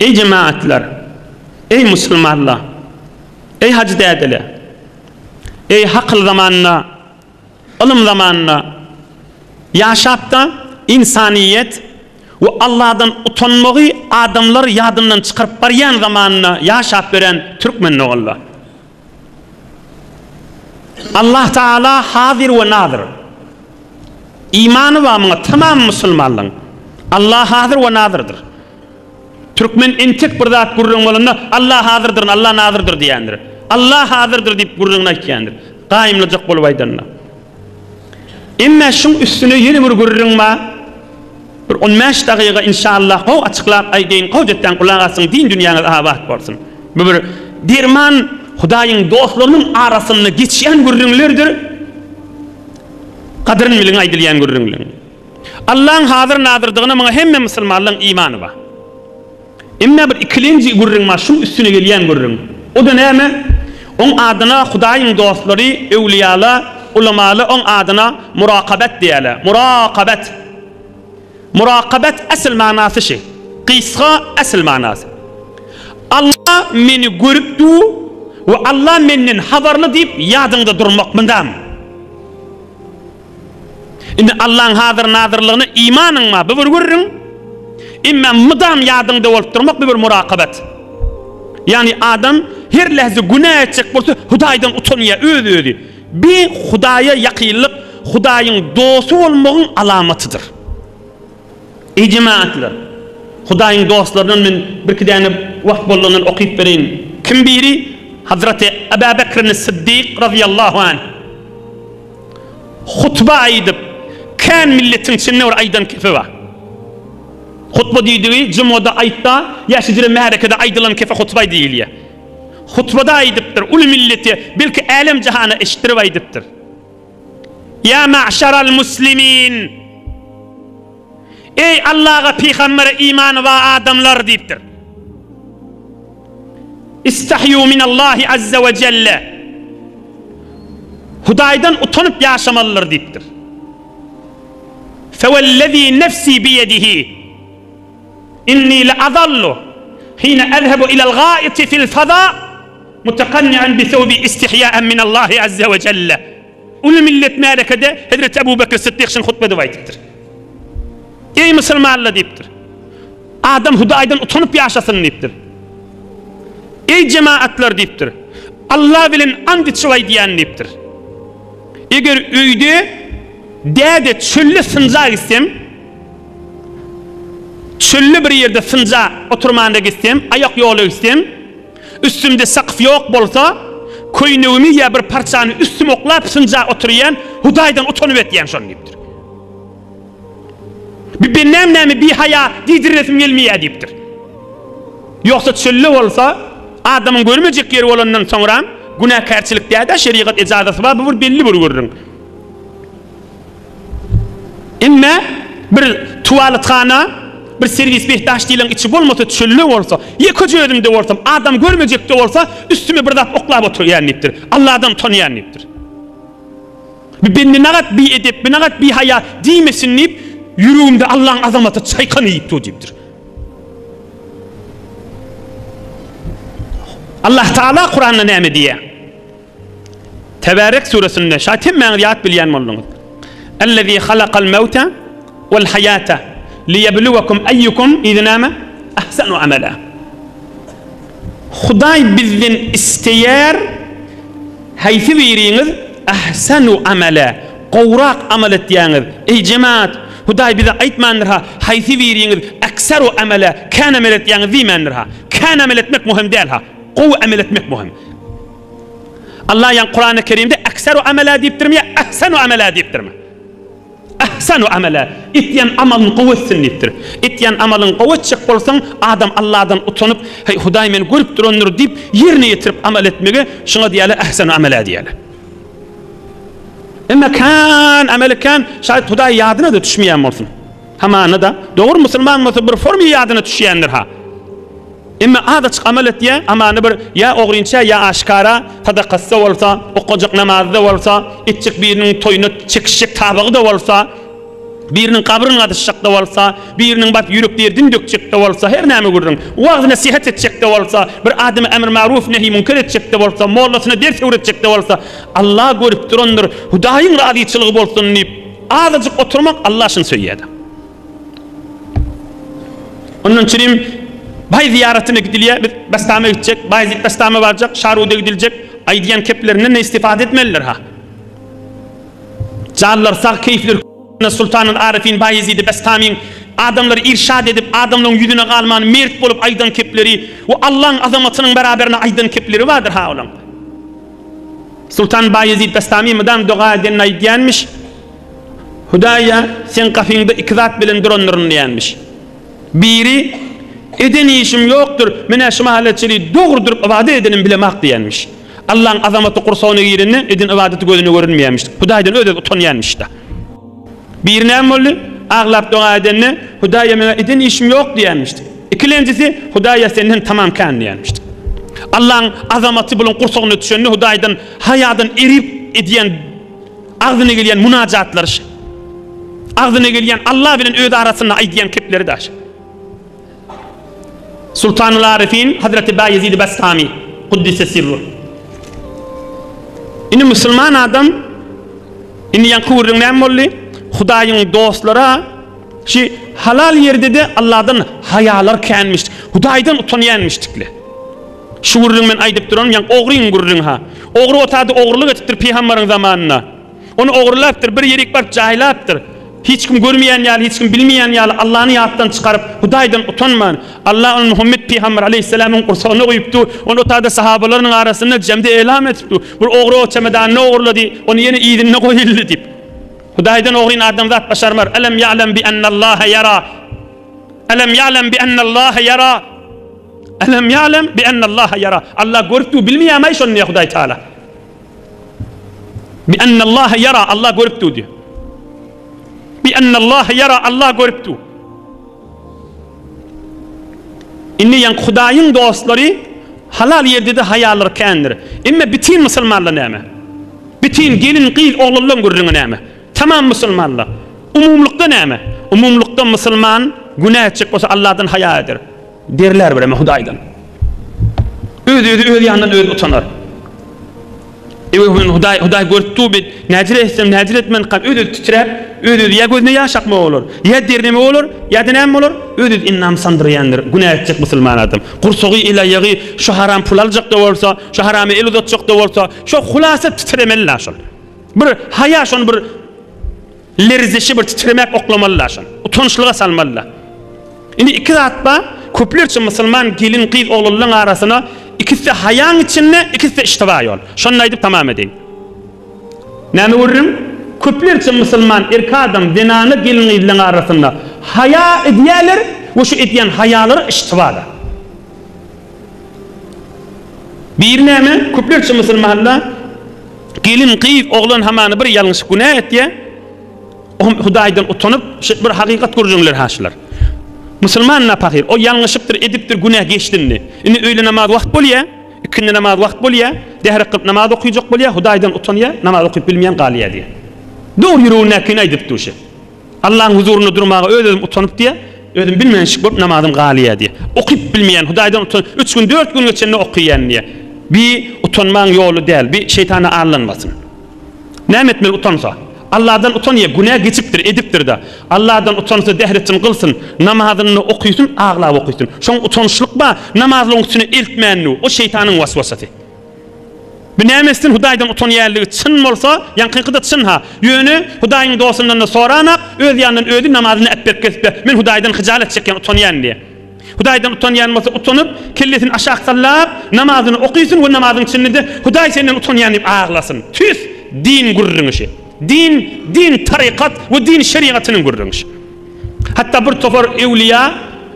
Ey cemaatler, ey Müslümanlar, ey hacı dädeli, ey hakıl zamanına, ılım zamanına yaşapda insaniyet ve Allah'dan utanmağı adamlar yadından çıkarıp barayan zamanına yaşap veren Türkmen oğullar. Allah Teala hazir ve nadir. İmanı var mı tamam Müslümanların. Allah hazir ve nadirdir. Türkmen entek bir zat gurrun bolanda Allah hazırdır, Allah nazırdır diýendir. Allah hazırdır diýip gurrunna aýtýandyr. Gaýymlyjak bolup aýdanlar. Emme şuň üstüne ýene bir gurrunma bir 15 dagyga inşallah o açyklap aýdyn, howjetden kulak asyn, din dünýäňiz abat bolsun. Bu bir derman Hudaýyň dostlarynyň arasynda geçýän gurrunlardyr. Kadryny bilen aýdylýan gurrunlar. Allah'ın hazır nazırdygyna maňa hemme musulmanlaryň imany bar. Emme bir ikilinci gurrun ma şun üstüne gelýän gurrun. O da näme? On adyna Hudaýyň dostlary, ewliýalar, ulamalar on adyna muraqabat diýerler. Muraqabat. Muraqabat asl manasy şey. Qysga asl manasy. Allah meni görüpdi ve Allah menden habarly diýip ýadynda durmak mındam. Indi Allah'ın hazır nazırlygyna imanyň ma bu bir gurrun. İmme mıdam yadında olup durmak bir murakabat. Yani adam her lehze günah edecek bolsa Hudaýdan utanýar özü. Bir Hudaýa ýakynlyk, Hudaýyň dostu bolmagyň alamatydyr. Ey cemaatler, Hudaýyň dostlarynyň men bir kidäne wagt bolanyny okyp bereýin. Kim biri? Hazreti Ebu Bekr Siddiq radıyallahu anh. Hutba aýdyp, kan milletin içinde bir aýdan kefe var. Hutba diýdi, cumada aýtda, ýaşyjyry märekede aýdylan kefe hutba diýilýär. Hutbada aýdypdyr, ul milleti belki alem jahana eşitdirip aýdypdyr. Ya ma'şaral muslimin. Ey Allah'a peygambere imanı var adamlar diýipdir. İstahyu minallahi azza ve celle. Hudaýdan utanyp ýaşamalylar diýipdir. Fevellezî nefsi biyedihi. İnni la'adallu hina azhabu ila'l gâiti fil fadâ muteqanni'an bi thawbi istihya'an min Allah azza ve celle. Ul millet märekede Hazreti Ebu Bekir Siddiq şun hutbada aýdypdyr. Ey musulmanlar diýipdir. Adam Hudaýdan utanyp ýaşasyn diýipdir. Ey cemaatlar diýipdir. Allah bilen and içip aýdýan diýipdir. Eger öýde däde çölle sınjak istem, çöllü bir yerde fınca oturmanda gitsem, ayak yolu istem, üstümde sakıf yok bolsa, koynugumi ya bir parçanı üstüm oklap fınca oturuyan, Hudaýdan utanyp etýän şonu diýipdir. Bir benem näme bir haya diýdiresim gelmeýär diýipdir. Yoksa çöllü bolsa, adamın görmejek ýeri bolandan soňra günahkarçylyk diýär, şeriat ejazasy bar, bu belli bir görürüň. Imme bir tuwalatkana bir servis behdaş diýilen içi bolmasa çöllü bolsa, ýeke jödümde bolsam, adam görmejekde bolsa, üstüme bir zat oklap oturýan diýipdir. Allah'dan tanıyan diýipdir. Bir nagat bir edep, bir nagat bir haya diýmesin diýip, ýüregimde Allah'ın azamaty çaýkanyp diýipdir. Allah Teala Kur'an'da näme diýär? Tebarek suresinde şaýtan mäňriýat bilýän bolduňuz. Ellezî halaqal mevte vel hayata liyebluwakum ayyukum idnama ahsanu amala. Hudaý bizden isteýär haýsy biriňiz ahsanu amala, gowrak amal etýäňiz. Ey cemaat, Hudaý bize aýtmandyr ha, haýsy biriňiz aksaru amala, kana amal etýäňiz diýmendir ha. Kana amal etmek muhim däl ha. Gow amal etmek muhim. Allah ýa Kur'an-ı Kerimde aksaru amala diýipdirmi, ahsanu amala diýipdirmi? Ahsanu amala, etýän amalyň gowatsyny diýipdir. Etýän amalyň gowatçyk bolsaň, adam Allah'dan utanyp, hey Hudaý meni görüp durandyr diýip ýerine ýetirip amal etmegi, şuňa diýerler ahsanu amala diýerler. Emma kan amel kan, şaýat Hudaý ýadyna da düşmeýän bolsun. Hamana da dogry musulman bolsa bir formy ýadyna düşýändir ha. Emma adaçyk amal etýär, amany bir ya ogrinça ya aşkara sadakasy bolsa, okajak namazda bolsa, etjek biriniň toýuny çekişik tabagda bolsa, birinin kabrını atışacakta olsa, birinin bat yüreklerden dökecekte olsa, her näme görürün. Waz nasihat etjekte olsa, bir adamı emr ma'ruf nehi münker etjekte olsa, mollasına ders öğretjekte olsa, Allah görüp durandır. Hudaýyň razyçylygy bolsun diýip, azajyk oturmak Allah şun söýýär. Onun için bay ziyaretine gidilýär, Bestame gidecek, Bayezid Bestame barjak, Şaruda gidilecek, aýdýan keplerinden ne istifade etmeliler ha. Jallar sag keyifler Sultanul Arifin Bayezid Bestamiň adamları irşad edip adamlaryň ýüzüne galman mert bolup aýdan kepleri we Allah'ın azamatynyň beraberine aýdan kepleri vardır ha olan. Sultan Bayezid Bestami mıdan dua eden aýdýanmış. Hudaýa sen gafiňde iki zat bilen durandyryň diýänmiş. Biri eden işim yoktur. Mene şu mahalletçiliği doğru durup ibadet edenim bilemek diyenmiş. Allah'ın azamatı kursağına girine edin ibadeti gözüne görünmeyenmiş. Hudaýdan öde utanyanmış da. Bir ne oldu? Ağlap dua edenine Hudaýa mene eden işim yok diyenmişti. İkincisi Hudaýa senden tamam kan diyenmişti. Allah'ın azamatı bulun kursağına düşenini Hudaýdan hayadan erip ediyen ağzına gelen münacatlar. Ağzına gelen Allah bilen öde arasında aýdýan kepleri de aşır. Sultanul Arifin Hazreti Bayezid Bestami Kuddise sirru. Ini Müslüman adam ini yankıwırın näme boldy? Hudaýyň dostlara şi halal yerde de Allah'dan hayalar kenmiş. Hudaýdan utanýanmışdykly. Şu gurrun men aýdyp duran ýa ogryň gurrun ha. Ogry otady ogrylyk etipdir peýgamberiň zamanyna. Onu ogryläpdir, bir ýerik bar jaýlapdyr. Hiç kim görmeyen ýaly, hiç kim bilmeyen ýaly Allah'ny ýatdan çykaryp Hudaýdan utanman. Allah onu Muhammed Peygamber aleyhisselam'ın kursagyna goýupdy. Onu otady sahabalaryň arasynda jemde elam etipdi. Bir ogry o çemedanyny ogurlady, onu ýene ýygyny goýuldy diýip. Hudaýdan ogryň adam zat başarmar. Alam ya'lam bi anna Allah yara. Alam ya'lam bi anna Allah yara. Alam ya'lam bi anna Allah yara. Allah görüpdi, bilmeýärmi şonu Hudaý Taala. Bi anna Allah yara, Allah görüpdi diýär. Bi anna Allah yara, Allah görüpdi. Inni yan Hudaýyň dostlary halal yerde de hayalar kendir. Imme bitin musulmanlar näme? Bitin gelin gyl oglanlaryň gurrungy näme? Tamam musulmanlar. Umumlukda näme? Umumlukda musulman günah etjek bolsa Allah'dan haya eder. Derler bir Hudaýdan. Öz ýandan öz utanar. Hudaý görüpdi bit, näjir etsem, näjir etmen kan öz titrep, öz ýa gözüne ýaş akmak bolar, ýa derdeme bolar, ýa da näme bolar? Öz innam sandyrýandyr, günah etjek musulman adam. Gursugy ila ýagy şu haram pul aljak da bolsa, şu haramy el uzatjak da bolsa, şu hulasa titremeli şol. Bir haya şon bir lerzişi bir titremek oklamalı şon. Utançlyga salmaly. Indi iki zat ba, köplerçe musulman gelin gyz oglanlaryň arasyna ikisi hayan içinde, ikisi iştiba yol. Şonu aýdyp tamam edeyim. Näme görürüm? Köplerçe musulman erkadam zinany gelin gyzlaryň arasynda haya edýärler, we şu edýän hayalar iştibada. Bir näme? Köplerçe musulmanlar gelin gyz oglan hamany bir ýalňyş günah etdi. Hudaýdan utanyp bir hakykat görjüňler haşlar. Musulman napahir, o yanlışıptır, ediptir, günah geçdindi. Indi öyle namaz vakt bolýa, ikindi namaz vakt bolýa, dehrik kılıp namaz okuyacak bolýa, Hudaýdan utanýa, namaz okuyup bilmeyen galýa diye. Doğru yürüğüne kine edip duşu. Allah'ın huzurunu durmağa özüm utanıp diye, özüm bilmeyen şık bolup namazım galýa diye. Okuyup bilmeyen, Hudaýdan utanıp, 3 gün 4 gün geçenine okuyan diye. Bir utanmanın yolu değil, bir şeytana ağırlanmasın. Näme etmeli utansa? Allah'dan utanýa, günah geçipdir, edipdir da. Allah'dan utansa dehretsin kılsın, namazyny okuysun, ağlap okuysun. Şoň utançlyk ba, namazyň üstüne eltmänli, o şeytanyň waswasaty. Bir nämesin Hudaýdan utanýarlygy çyn bolsa, ýa-da çyn ha. Ýöne Hudaýyň dostundan da soranak, öz ýandan özi namazyny etberk kesip, men Hudaýdan hyjalat çekýän utanýan diye. Hudaýdan utanýan bolsa utanyp, kellesini aşağı sallap, namazyny okuysun we namazyň içinde Hudaý senden utanýan diýip ağlasyn. Tüs din gurrungy. Din tarikat ve din şeriatynyň gurrungy. Hatta bir topar ewliya,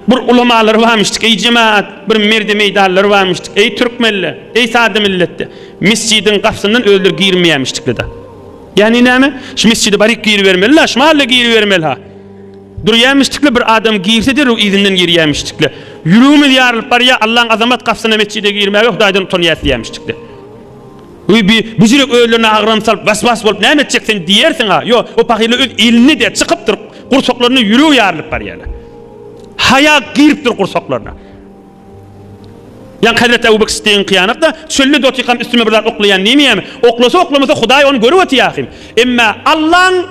bir ulamalar varmışdyk, ey cemaat, bir merde meýdanlar varmışdyk, ey türkmenler, ey sade milletde. Mescidin gapsynyň öldür girmeýärmişdikler da. Yani näme? Şu mescide barik giri bermeli, şu mahalle giri bermeli ha. Durýärmişdikler, bir adam girsedir, o izinden girýärmişdikler. Ýürümi ýarylyp barýa Allah'ın azamat gapsyna mescide girmäge Hudaýdan utanýarlyýarmışdikler. Bu jürek öýlerine agram salyp bas bolup näme etjeksen diýersiň ha. Yo, o pahyly öz ilini de çykypdyr. Kursaklarını yürüyor yarılıp var yani. Haya giriptir kursaklarına. Yani Hazreti Ebu Bekir Sıddık'ın kıyanakta çöllü dotikam üstüme birler oklayan değil mi yani? Oklasa oklamasa Huday onu görüyor tiyahim. Ama Allah'ın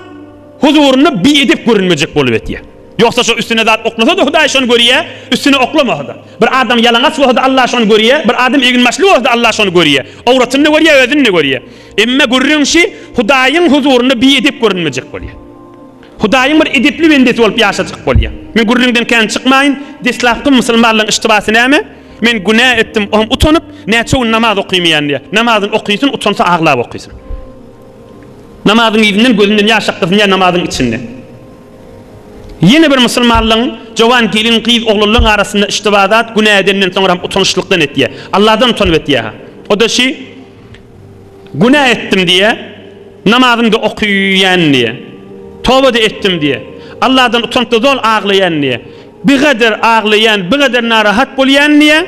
huzurunu bir edip görünmeyecek bolup etiye. Yoksa şu üstüne zat oklasa da Huday şunu görüyor, üstüne oklamadı. Bir adam yalangats olsa Allah şunu görüyor, bir adam ilginmaşlı olsa Allah şunu görüyor. Avratını görüyor, özünü görüyor. Ama görürün şey Huday'ın huzurunu bir edip görünmeyecek boluyor. Huday'ın bir edipli bendesi olup yaşayacak boluyor. Men görüründen kendi çıkmayın, deslahkı Müslümanlığın iştibası neymi? Men günah ettim, oğlum utanıp, ne çoğun namaz okuymayan diye. Namazın okuysun, utansa ağlab okuysun. Namazın yüzünden, gözünden yaş aktısın ya namazın içinde. Yeni bir Müslümanlığın, cavan gelin, kız, oğluluğun arasında iştibadat, günah edenden sonra utanışlıktan et diye. Allah'dan utanıp et diye. O da şey, günah ettim diye, namazını da okuyan diye, tövbe de ettim diye, Allah'dan utanıp da zor ağlayan diye. Bir kadar ağlayan, bir kadar narahat bolayan diye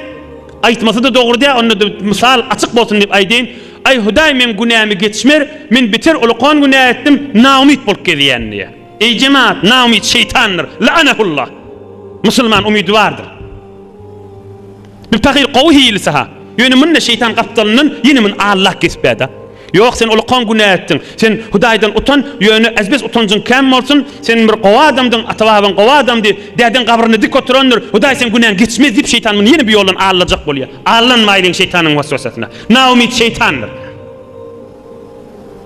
aytması da doğru diye, onu da misal açık olsun deyip aydeyin. Ay Huday men günahımı geçmer, men bitir ulukan günah ettim, naumit bolup geliyen diye. Ey cemaat, naumit şeytandır, la'anehullah. Müslüman umidi vardır. Bir fakir qovu hilisi ha. Yönümünle şeytan kaptalının yenimin Allah kesbeda. Yok sen ulukan günah ettin. Sen Hudaydan utan, yönü ezbes utancın kem olsun. Sen bir qova adamdın, atavabın qova adam diye. Derden kabrını dik oturandır. Huday sen günahın geçmez deyip şeytanın yeni bir yoldan ağlayacak boluyor. Ağlanmayın şeytanın vasvasasına. Naumit şeytandır.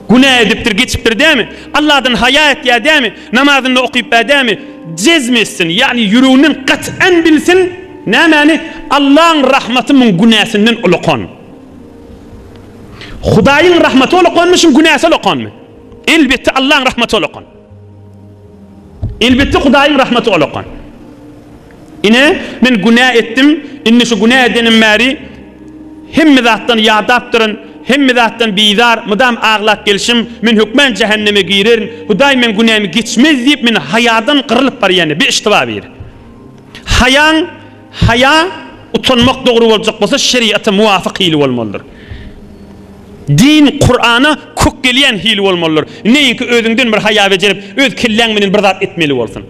Günah ediptir, geçiptir değil mi? Allah'dan haya et ya değil mi? Namazını okuyup değil mi? Cezmesin, yani yüreğinin kat'en bilsin. Ne yani? Allah'ın rahmetinin günahsından ulukan. Hudayın rahmeti ulukanmışım, günahsı ulukan mı? Elbette Allah'ın rahmeti ulukan. Elbette Hudayın rahmeti ulukan. Yine ben günah ettim, inni şu günah edenim meri, hem zattan yadaptırın, hem zattan bizar, mıdam ağlak gelişim, men hükmen cehenneme girerim, Huday men günahımı geçmez deyip men hayadan kırılıp var yani, bir iştiba bir. Haya utanmak doğru olacak olsa şeriata muvafık hili olmalıdır. Din, Kur'an'a kök geleyen hili olmalıdır. Neyinki özünden bir haya becerip, öz killen bir zat etmeli olsun.